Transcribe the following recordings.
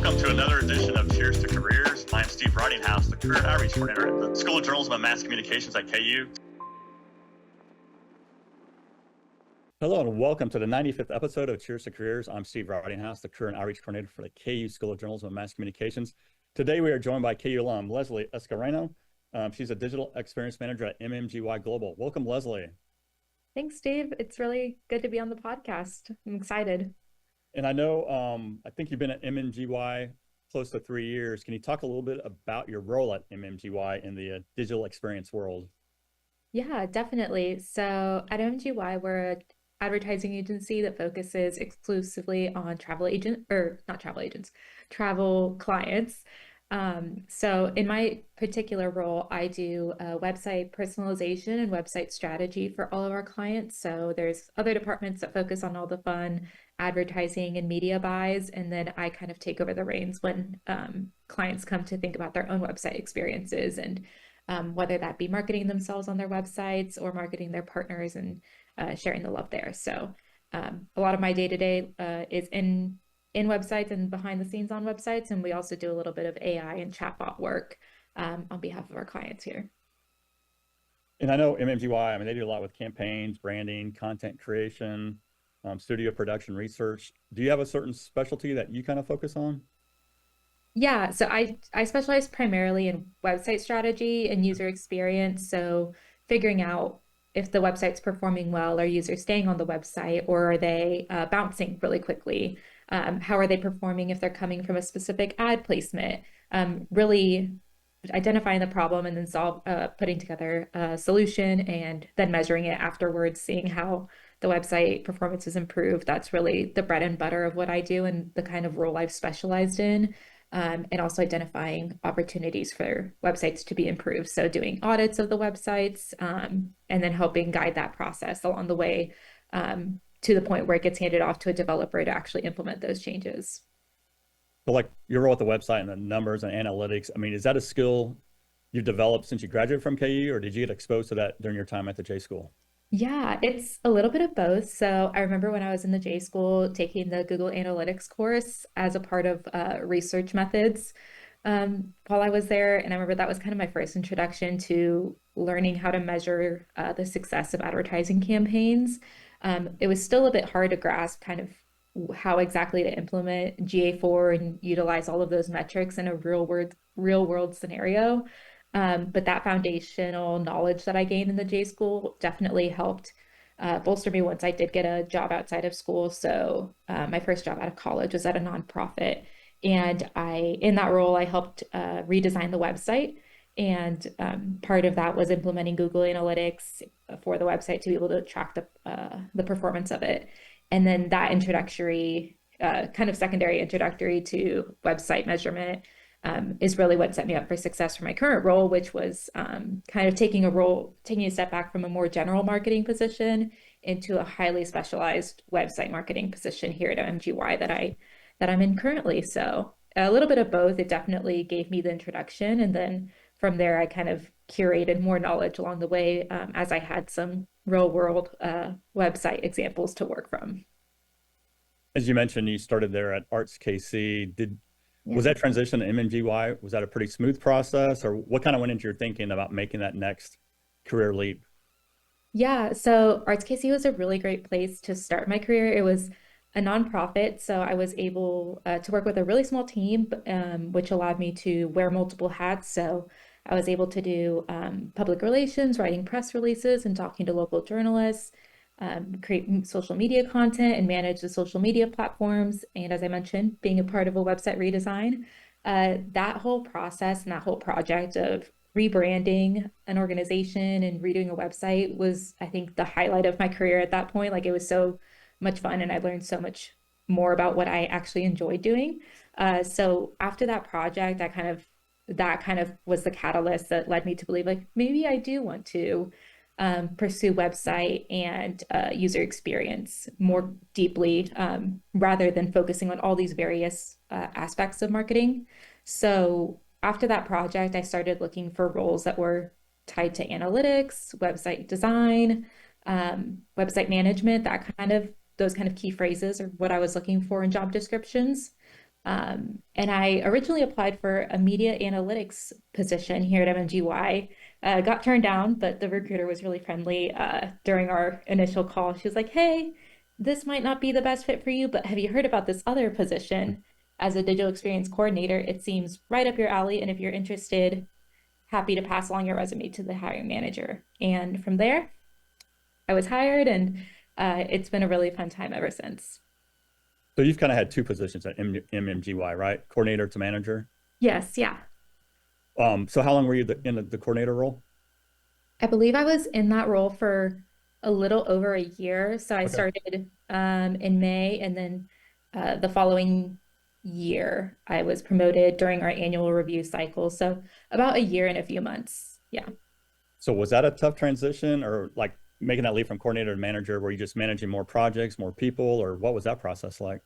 Welcome to another edition of Cheers to Careers. I'm Steve Ridinghouse, the Career Outreach Coordinator at the School of Journalism and Mass Communications at KU. Hello and welcome to the 95th episode of Cheers to Careers. I'm Steve Ridinghouse, the Career and Outreach Coordinator for the KU School of Journalism and Mass Communications. Today we are joined by KU alum Leslie Escareno. She's a Digital Experience Manager at MMGY Global. Welcome, Leslie. Thanks, Steve. It's really good to be on the podcast. I'm excited. And I know, I think you've been at MMGY close to 3 years. Can you talk a little bit about your role at MMGY in the digital experience world? Yeah, definitely. So at MMGY, we're an advertising agency that focuses exclusively on travel clients. So in my particular role, I do website personalization and website strategy for all of our clients. So there's other departments that focus on all the fun advertising and media buys, and then I kind of take over the reins when clients come to think about their own website experiences and whether that be marketing themselves on their websites or marketing their partners and sharing the love there. So a lot of my day-to-day is in websites and behind the scenes on websites. And we also do a little bit of AI and chatbot work on behalf of our clients here. And I know MMGY, I mean, they do a lot with campaigns, branding, content creation, studio production, research. Do you have a certain specialty that you kind of focus on? Yeah, so I specialize primarily in website strategy and user experience. So figuring out if the website's performing well, are users staying on the website, or are they bouncing really quickly? How are they performing if they're coming from a specific ad placement? Really identifying the problem and then putting together a solution and then measuring it afterwards, seeing how the website performance is improved. That's really the bread and butter of what I do and the kind of role I've specialized in. And also identifying opportunities for websites to be improved. So doing audits of the websites and then helping guide that process along the way to the point where it gets handed off to a developer to actually implement those changes. So like your role at the website and the numbers and analytics, I mean, is that a skill you've developed since you graduated from KU, or did you get exposed to that during your time at the J School? Yeah, it's a little bit of both. So I remember when I was in the J School taking the Google Analytics course as a part of research methods while I was there. And I remember that was kind of my first introduction to learning how to measure the success of advertising campaigns. It was still a bit hard to grasp kind of how exactly to implement GA4 and utilize all of those metrics in a real world scenario. But that foundational knowledge that I gained in the J School definitely helped bolster me once I did get a job outside of school. So my first job out of college was at a nonprofit. And in that role, I helped redesign the website. And part of that was implementing Google Analytics for the website to be able to track the performance of it. And then that kind of secondary introductory to website measurement is really what set me up for success for my current role, which was kind of taking a step back from a more general marketing position into a highly specialized website marketing position here at MMGY that I'm in currently. So a little bit of both. It definitely gave me the introduction, and then from there I kind of curated more knowledge along the way as I had some real world website examples to work from. As you mentioned, you started there at Arts KC. Was that transition to MMGY, was that a pretty smooth process, or what kind of went into your thinking about making that next career leap? Yeah, so Arts KC was a really great place to start my career. It was a nonprofit, so I was able to work with a really small team, which allowed me to wear multiple hats. So I was able to do public relations, writing press releases, and talking to local journalists, create social media content and manage the social media platforms. And as I mentioned, being a part of a website redesign, that whole process and that whole project of rebranding an organization and redoing a website was, I think, the highlight of my career at that point. Like, it was so much fun and I learned so much more about what I actually enjoyed doing. So after that project, that kind of was the catalyst that led me to believe, like, maybe I do want to pursue website and user experience more deeply rather than focusing on all these various aspects of marketing. So after that project, I started looking for roles that were tied to analytics, website design, website management, those kind of key phrases are what I was looking for in job descriptions. And I originally applied for a media analytics position here at MMGY. Got turned down, but the recruiter was really friendly during our initial call. She was like, "Hey, this might not be the best fit for you, but have you heard about this other position as a digital experience coordinator? It seems right up your alley, and if you're interested, happy to pass along your resume to the hiring manager." And from there, I was hired, and it's been a really fun time ever since. So you've kind of had two positions at MMGY, right? Coordinator to manager. Yes, yeah. So how long were you in the coordinator role? I believe I was in that role for a little over a year. So I Okay. started in May, and then the following year I was promoted during our annual review cycle. So about a year and a few months. Yeah. So was that a tough transition, or like making that leap from coordinator to manager? Were you just managing more projects, more people, or what was that process like?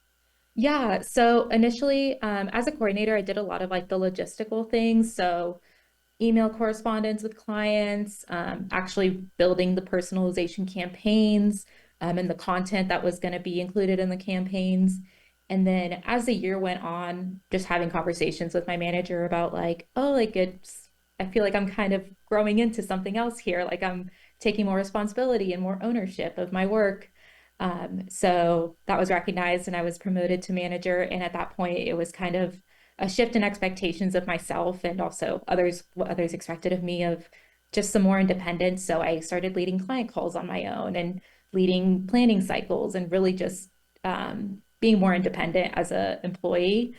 Yeah. So initially, as a coordinator, I did a lot of like the logistical things. So email correspondence with clients, actually building the personalization campaigns, and the content that was going to be included in the campaigns. And then as the year went on, just having conversations with my manager about like, oh, like I feel like I'm kind of growing into something else here. Like I'm taking more responsibility and more ownership of my work. So that was recognized and I was promoted to manager. And at that point, it was kind of a shift in expectations of myself and also what others expected of me of just some more independence. So I started leading client calls on my own and leading planning cycles and really just being more independent as an employee.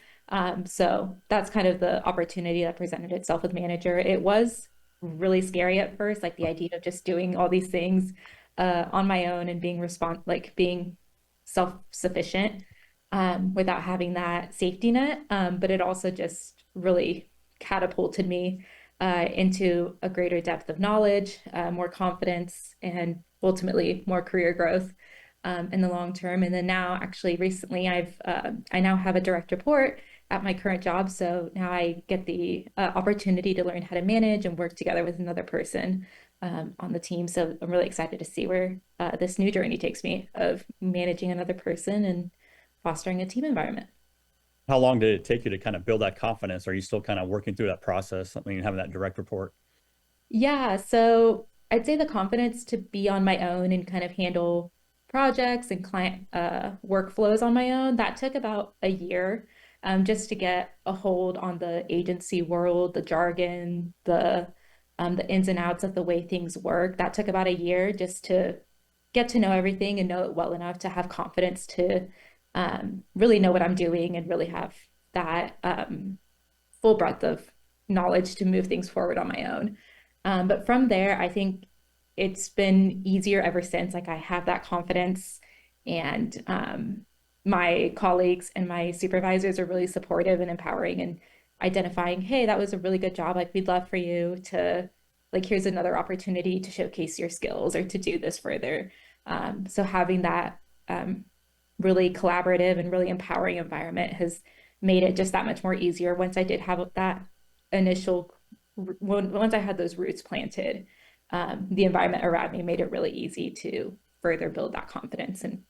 So that's kind of the opportunity that presented itself with manager. It was really scary at first, like the idea of just doing all these things on my own and being self-sufficient without having that safety net. But it also just really catapulted me into a greater depth of knowledge, more confidence, and ultimately more career growth in the long term. And then now, actually, recently, I now have a direct report at my current job. So now I get the opportunity to learn how to manage and work together with another person on the team. So I'm really excited to see where this new journey takes me of managing another person and fostering a team environment. How long did it take you to kind of build that confidence? Are you still kind of working through that process? I mean, having that direct report. Yeah, so I'd say the confidence to be on my own and kind of handle projects and client workflows on my own, that took about a year just to get a hold on the agency world, the jargon, the ins and outs of the way things work. That took about a year just to get to know everything and know it well enough to have confidence to really know what I'm doing and really have that full breadth of knowledge to move things forward on my own. But from there, I think it's been easier ever since. Like I have that confidence, and my colleagues and my supervisors are really supportive and empowering and identifying, hey, that was a really good job. Like we'd love for you to, like, here's another opportunity to showcase your skills or to do this further. So having that really collaborative and really empowering environment has made it just that much more easier once I did have that initial once I had those roots planted, the environment around me made it really easy to further build that confidence and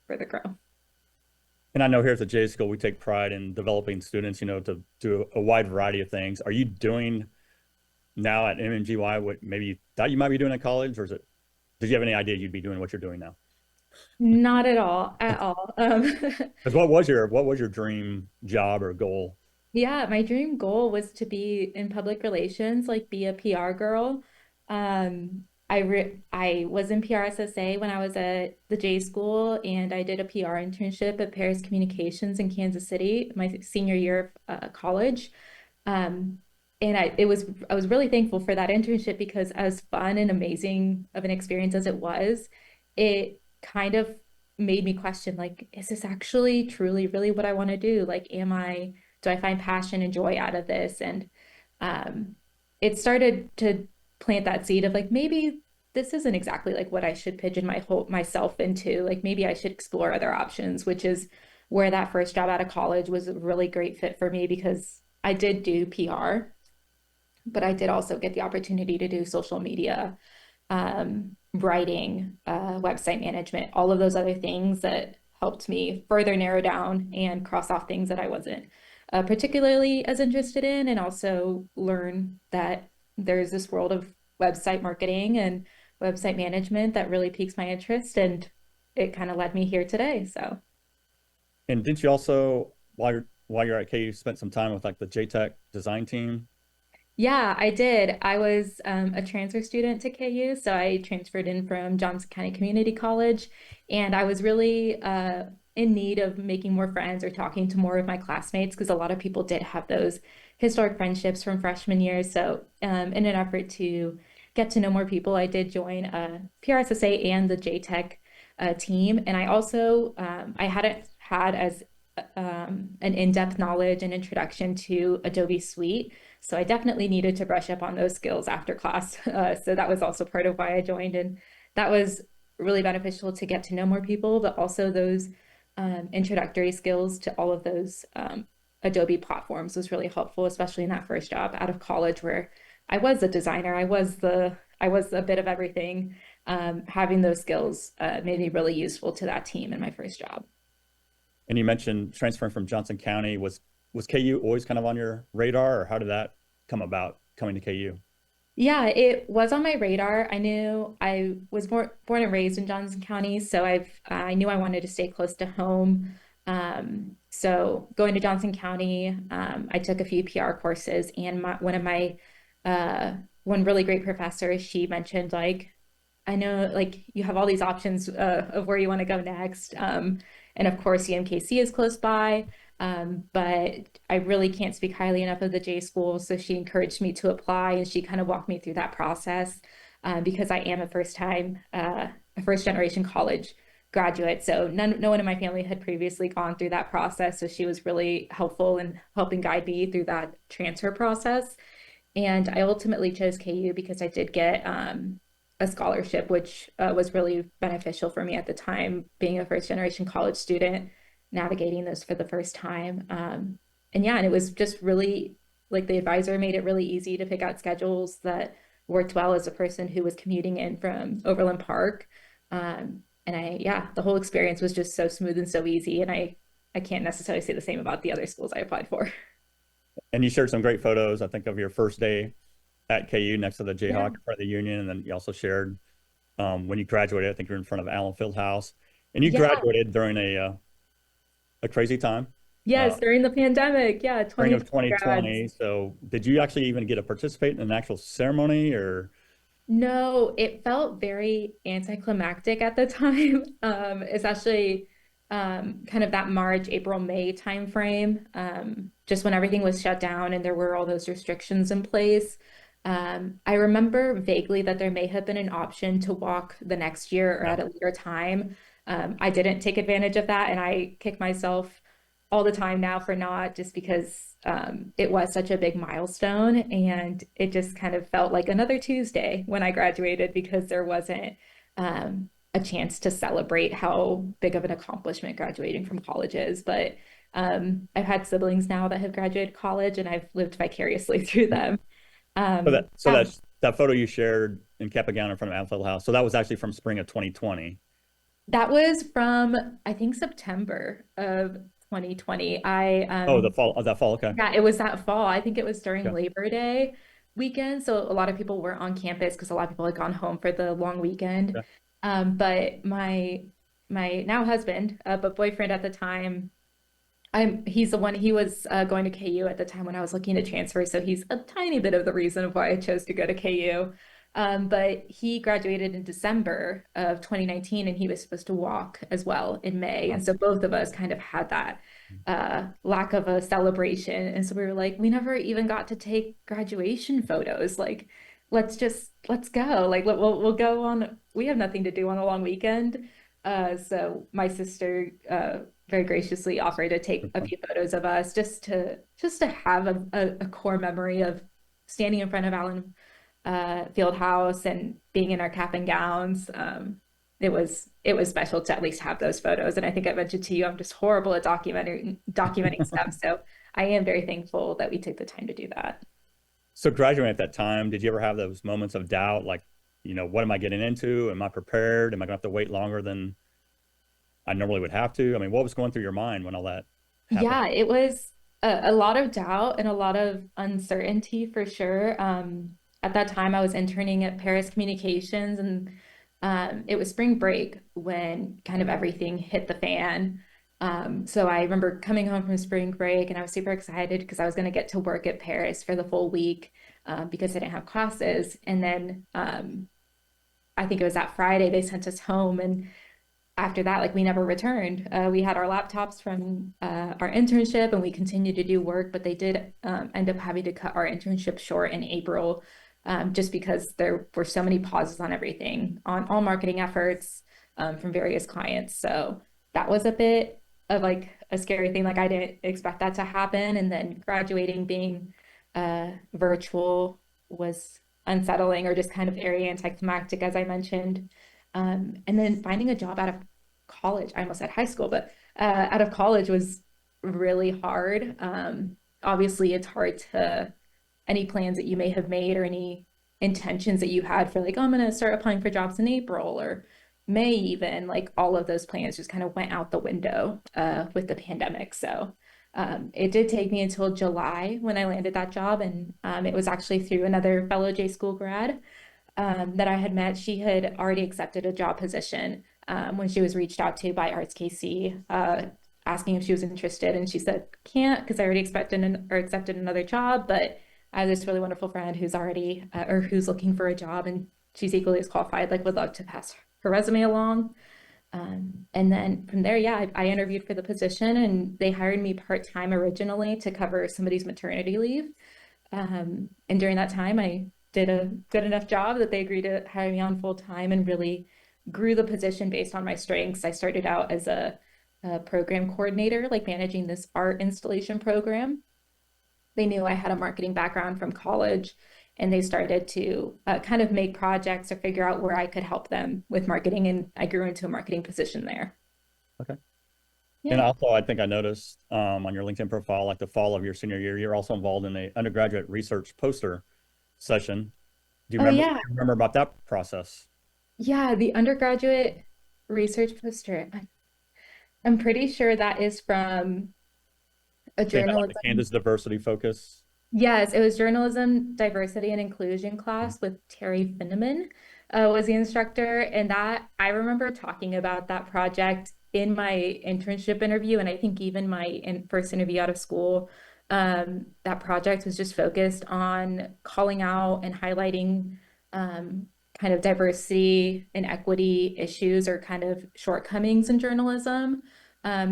further grow. And I know here at the J School, we take pride in developing students, to do a wide variety of things. Are you doing now at MMGY what maybe you thought you might be doing at college, or did you have any idea you'd be doing what you're doing now? Not at all, at all. Because what was your dream job or goal? Yeah, my dream goal was to be in public relations, like be a PR girl. I was in PRSSA when I was at the J school, and I did a PR internship at Paris Communications in Kansas City my senior year of college. Um, and I was really thankful for that internship because as fun and amazing of an experience as it was, it kind of made me question like, is this actually truly really what I want to do? Like, do I find passion and joy out of this? And um, it started to plant that seed of like, maybe this isn't exactly like what I should pigeon myself into. Like maybe I should explore other options, which is where that first job out of college was a really great fit for me because I did do PR, but I did also get the opportunity to do social media, writing, website management, all of those other things that helped me further narrow down and cross off things that I wasn't particularly as interested in, and also learn that there's this world of website marketing and website management that really piques my interest, and it kind of led me here today. So And didn't you also, while you're at KU, spent some time with like the JTech design team? yeah, I did. I was a transfer student to KU, so I transferred in from Johnson County Community College, and I was really in need of making more friends or talking to more of my classmates because a lot of people did have those historic friendships from freshman year. So, in an effort to get to know more people, I did join PRSSA and the JTech team, and I also I hadn't had as an in-depth knowledge and introduction to Adobe Suite. So I definitely needed to brush up on those skills after class. So that was also part of why I joined. And that was really beneficial to get to know more people, but also those introductory skills to all of those Adobe platforms was really helpful, especially in that first job out of college where I was a designer. I was a bit of everything. Having those skills made me really useful to that team in my first job. And you mentioned transferring from Johnson County. Was KU always kind of on your radar, or how did that come about coming to KU? Yeah, it was on my radar. I knew I was born and raised in Johnson County, so I knew I wanted to stay close to home. So going to Johnson County, I took a few PR courses, and one of my one really great professor, she mentioned like, I know like you have all these options of where you want to go next. And of course, UMKC is close by. But I really can't speak highly enough of the J school. So she encouraged me to apply, and she kind of walked me through that process because I am a first generation college graduate. So no one in my family had previously gone through that process. So she was really helpful in helping guide me through that transfer process. And I ultimately chose KU because I did get a scholarship, which was really beneficial for me at the time, being a first generation college student, navigating this for the first time. And yeah, and it was just really like the advisor made it really easy to pick out schedules that worked well as a person who was commuting in from Overland Park. And yeah, the whole experience was just so smooth and so easy. And I can't necessarily say the same about the other schools I applied for. And you shared some great photos, I think, of your first day at KU next to the Jayhawk Yeah. in front of the Union. And then you also shared when you graduated, I think you're in front of Allen Fieldhouse. And you Yeah. graduated during a crazy time, Yes, during the pandemic. Yeah, spring of 2020 2020. grads. So did you actually even get to participate in an actual ceremony or? No, it felt very anticlimactic at the time, especially kind of that March, April, May timeframe, just when everything was shut down and there were all those restrictions in place. I remember vaguely that there may have been an option to walk the next year or Yeah. at a later time. I didn't take advantage of that, and I kick myself all the time now for not, just because it was such a big milestone, and it just kind of felt like another Tuesday when I graduated because there wasn't a chance to celebrate how big of an accomplishment graduating from college is. But I've had siblings now that have graduated college, and I've lived vicariously through them. So that so Yeah, that's that photo you shared in cap and gown in front of Allen Fieldhouse. So that was actually from spring of 2020. that was from I think September of 2020. I Oh, the fall of that fall. Okay. Yeah, it was that fall. I think it was during Okay. Labor Day weekend. So a lot of people were on campus because a lot of people had gone home for the long weekend. Okay. But my now husband, but boyfriend at the time, he's the one he was going to KU at the time when I was looking to transfer, so he's a tiny bit of the reason of why I chose to go to KU. But he graduated in December of 2019, and he was supposed to walk as well in May, and so both of us kind of had that lack of a celebration, and so we were like, we never even got to take graduation photos. Like, let's go. Like, we'll go on. We have nothing to do on a long weekend. So my sister very graciously offered to take a few photos of us just to have a core memory of standing in front of Allen Field House and being in our cap and gowns. It was special to at least have those photos. And I think I mentioned to you, I'm just horrible at documenting stuff. So I am very thankful that we took the time to do that. So graduating at that time, did you ever have those moments of doubt, like, what am I getting into? Am I prepared? Am I gonna have to wait longer than I normally would have to? I mean, what was going through your mind when all that happened? Yeah, it was a lot of doubt and a lot of uncertainty for sure. At that time, I was interning at Paris Communications, and it was spring break when kind of everything hit the fan. So I remember coming home from spring break, and I was super excited because I was going to get to work at Paris for the full week because I didn't have classes. And then I think it was that Friday they sent us home, and after that, like we never returned. We had our laptops from our internship and we continued to do work, but they did end up having to cut our internship short in April just because there were so many pauses on everything, on all marketing efforts from various clients. So that was a bit of like a scary thing. Like I didn't expect that to happen. And then graduating being virtual was unsettling or just kind of very anticlimactic, as I mentioned. And then finding a job out of college, I almost said high school, but out of college was really hard. Obviously, it's hard to any plans that you may have made or any intentions that you had for like, oh, I'm going to start applying for jobs in April or May, even like all of those plans just kind of went out the window with the pandemic. So it did take me until July when I landed that job. And it was actually through another fellow J school grad that I had met. She had already accepted a job position when she was reached out to by Arts KC, asking if she was interested, and she said can't because I already expected or accepted another job. But I have this really wonderful friend who's already or who's looking for a job, and she's equally as qualified. Like, would love to pass her resume along. And then from there, yeah, I interviewed for the position, and they hired me part time originally to cover somebody's maternity leave. And during that time, I did a good enough job that they agreed to hire me on full time and really grew the position based on my strengths. I started out as a program coordinator, like managing this art installation program. They knew I had a marketing background from college, and they started to kind of make projects or figure out where I could help them with marketing. And I grew into a marketing position there. Okay. And Yeah. also, I think I noticed on your LinkedIn profile, like the fall of your senior year, you're also involved in a undergraduate research poster session. Oh, yeah. Do you remember about that process? Yeah. The undergraduate research poster. I'm pretty sure that is from a They had like the journalism. Kansas diversity focus. Yes, it was journalism, diversity, and inclusion class with Terry Finneman was the instructor. And that I remember talking about that project in my internship interview, and I think even my first interview out of school. That project was just focused on calling out and highlighting kind of diversity and equity issues or kind of shortcomings in journalism.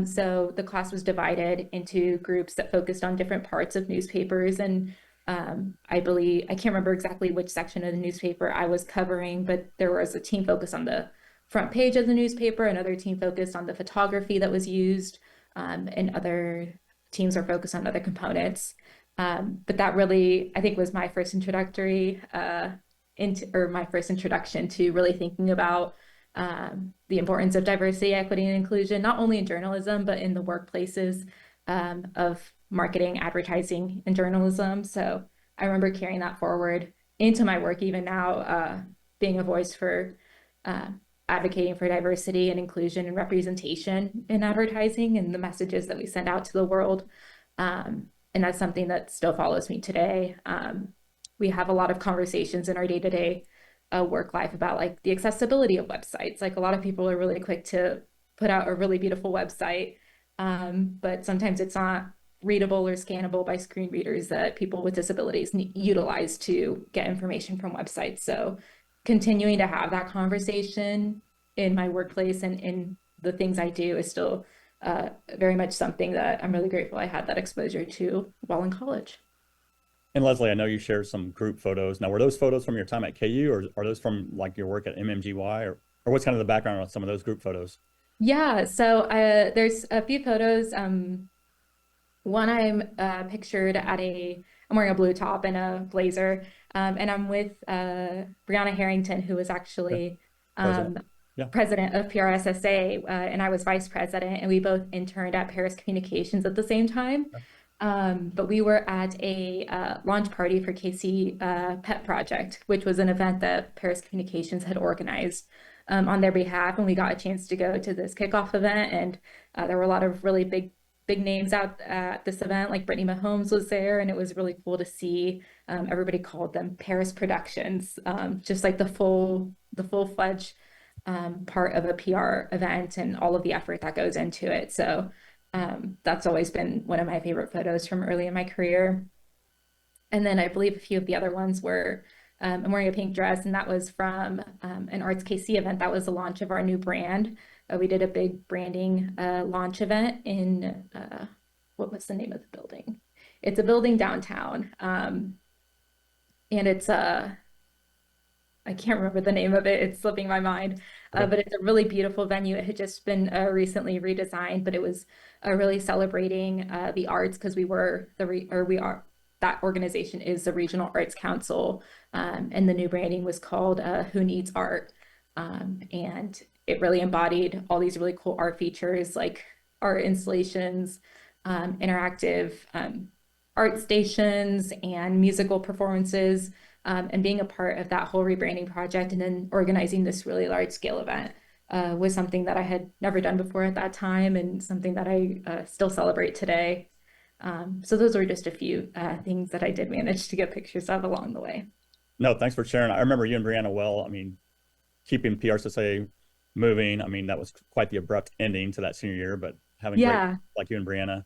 So the class was divided into groups that focused on different parts of newspapers. And I believe, I can't remember exactly which section of the newspaper I was covering, but there was a team focused on the front page of the newspaper, another team focused on the photography that was used, and other teams are focused on other components. But that really, I think, was my first introductory into, or my first introduction to really thinking about the importance of diversity, equity, and inclusion, not only in journalism, but in the workplaces of marketing, advertising, and journalism. So I remember carrying that forward into my work, even now, being a voice for uh, advocating for diversity and inclusion and representation in advertising and the messages that we send out to the world. And that's something that still follows me today. We have a lot of conversations in our day-to-day work life about like the accessibility of websites. Like a lot of people are really quick to put out a really beautiful website, but sometimes it's not readable or scannable by screen readers that people with disabilities utilize to get information from websites. So continuing to have that conversation in my workplace and in the things I do is still very much something that I'm really grateful I had that exposure to while in college. And Leslie, I know you shared some group photos. Now, were those photos from your time at KU, or are those from like your work at MMGY, or what's kind of the background on some of those group photos? Yeah, so there's a few photos. One I'm pictured at I'm wearing a blue top and a blazer, and I'm with Brianna Harrington, who was Okay. actually President. um, Yeah. president of PRSSA, and I was vice president, and we both interned at Paris Communications at the same time. But we were at a launch party for KC Pet Project, which was an event that Paris Communications had organized on their behalf, and we got a chance to go to this kickoff event, and there were a lot of really big names out at this event, like Brittany Mahomes was there, and it was really cool to see. Everybody called them Paris Productions, just like the full-fledged part of a PR event and all of the effort that goes into it. So that's always been one of my favorite photos from early in my career. And then I believe a few of the other ones were I'm wearing a pink dress, and that was from an Arts KC event. That was the launch of our new brand. We did a big branding launch event in what was the name of the building? It's a building downtown, and it's I can't remember the name of it. It's slipping my mind. But it's a really beautiful venue. It had just been recently redesigned, but it was really celebrating the arts, because we were we are that organization is the Regional Arts Council, and the new branding was called Who Needs Art, and it really embodied all these really cool art features like art installations, interactive art stations, and musical performances. And being a part of that whole rebranding project and then organizing this really large scale event was something that I had never done before at that time, and something that I still celebrate today. So those were just a few things that I did manage to get pictures of along the way. No, thanks for sharing. I remember you and Brianna well. I mean, keeping PRSSA moving. I mean, that was quite the abrupt ending to that senior year, but having great like you and Brianna,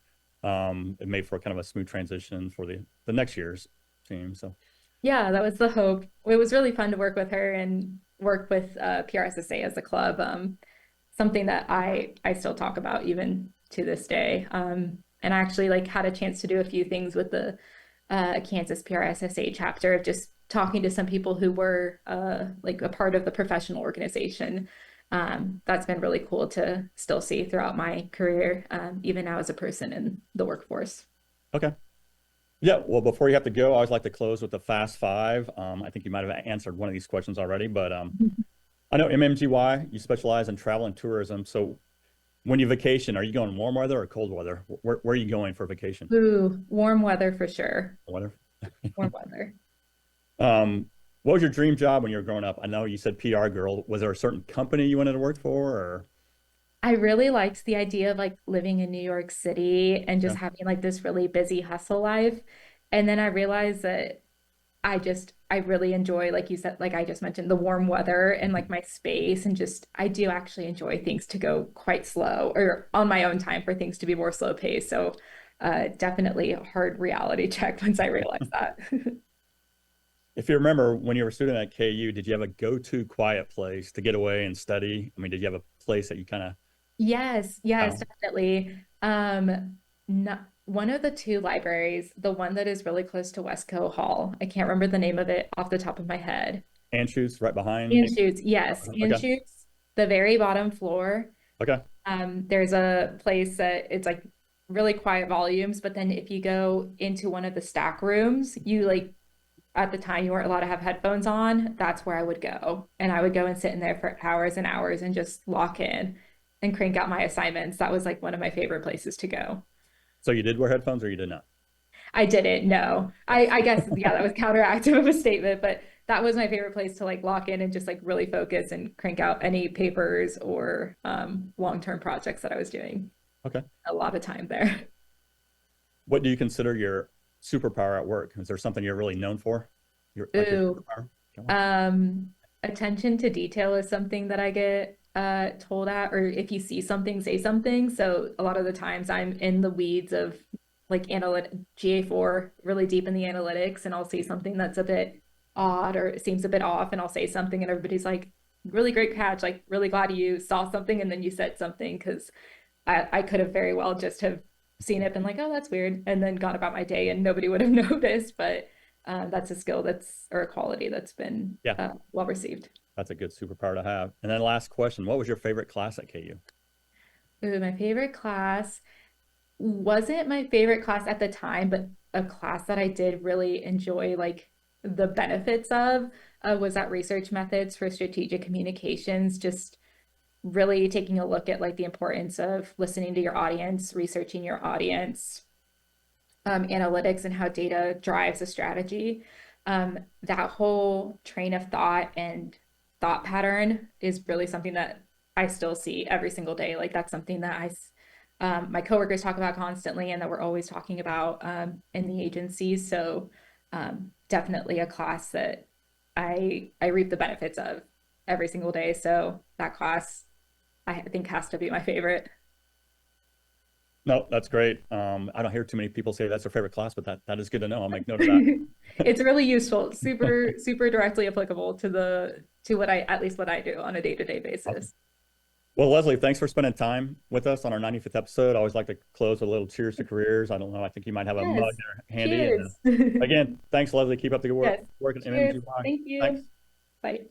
it made for kind of a smooth transition for the next year's team. So yeah, that was the hope. It was really fun to work with her and work with PRSSA as a club. Something that I still talk about even to this day. And I actually like had a chance to do a few things with the Kansas PRSSA chapter of just talking to some people who were like a part of the professional organization. That's been really cool to still see throughout my career, even now as a person in the workforce. okay. Yeah, well, before you have to go, I always like to close with the fast five. I think you might have answered one of these questions already, but I know MMGY, you specialize in travel and tourism. So when you vacation, are you going warm weather or cold weather? Where are you going for vacation? Ooh, warm weather for sure. Weather. Warm weather. What was your dream job when you were growing up? I know you said PR girl. Was there a certain company you wanted to work for, or? I really liked the idea of like living in New York City and just Yeah. having like this really busy hustle life. And then I realized that I really enjoy, like you said, like I just mentioned, the warm weather and like my space, and just I do actually enjoy things to go quite slow or on my own time, for things to be more slow paced. So definitely a hard reality check once I realized that. If you remember when you were a student at KU, did you have a go-to quiet place to get away and study? I mean, did you have a place that you kind of, Yes, definitely. No, one of the two libraries, the one that is really close to Westco Hall, I can't remember the name of it off the top of my head. Anschutz right behind? Anschutz, yes, Okay. Anschutz, the very bottom floor. Okay. There's a place that it's like really quiet volumes, but then if you go into one of the stack rooms, you like at the time you weren't allowed to have headphones on. That's where I would go. And I would go and sit in there for hours and hours and just lock in and crank out my assignments. That was like one of my favorite places to go. So you did wear headphones or you did not? I didn't, no. I guess, yeah, that was counteractive of a statement, but that was my favorite place to like lock in and just like really focus and crank out any papers or long-term projects that I was doing. Okay. A lot of time there. What do you consider your superpower at work? Is there something you're really known for? Like your Ooh, superpower? Go on. attention to detail is something that I get told at, or if you see something, say something. So a lot of the times I'm in the weeds of like GA4, really deep in the analytics, and I'll see something that's a bit odd or it seems a bit off, and I'll say something, and everybody's like, really great catch, like really glad you saw something and then you said something, because I could have very well just have seen it, been like, oh, that's weird, and then gone about my day and nobody would have noticed. But that's a skill or a quality that's been Yeah, well received. that's a good superpower to have. And then last question, what was your favorite class at KU? Ooh, my favorite class wasn't my favorite class at the time, but a class that I did really enjoy like the benefits of was that research methods for strategic communications. Just really taking a look at like the importance of listening to your audience, researching your audience, analytics, and how data drives a strategy. That whole train of thought and thought pattern is really something that I still see every single day. Like that's something that my coworkers talk about constantly and that we're always talking about in the agencies. So definitely a class that I reap the benefits of every single day. So that class I think has to be my favorite. No, that's great. I don't hear too many people say that's their favorite class, but that is good to know. I'll make note of that. It's really useful, super directly applicable to what I at least what I do on a day-to-day Awesome. basis. Well, Leslie, thanks for spending time with us on our 95th episode. I always like to close with a little cheers to careers. I don't know. I think you might have a mug Yes. there handy. And Cheers. again, thanks, Leslie. Keep up the good work, Yes. work at Cheers. MMGY. Thank you. Thanks. Bye.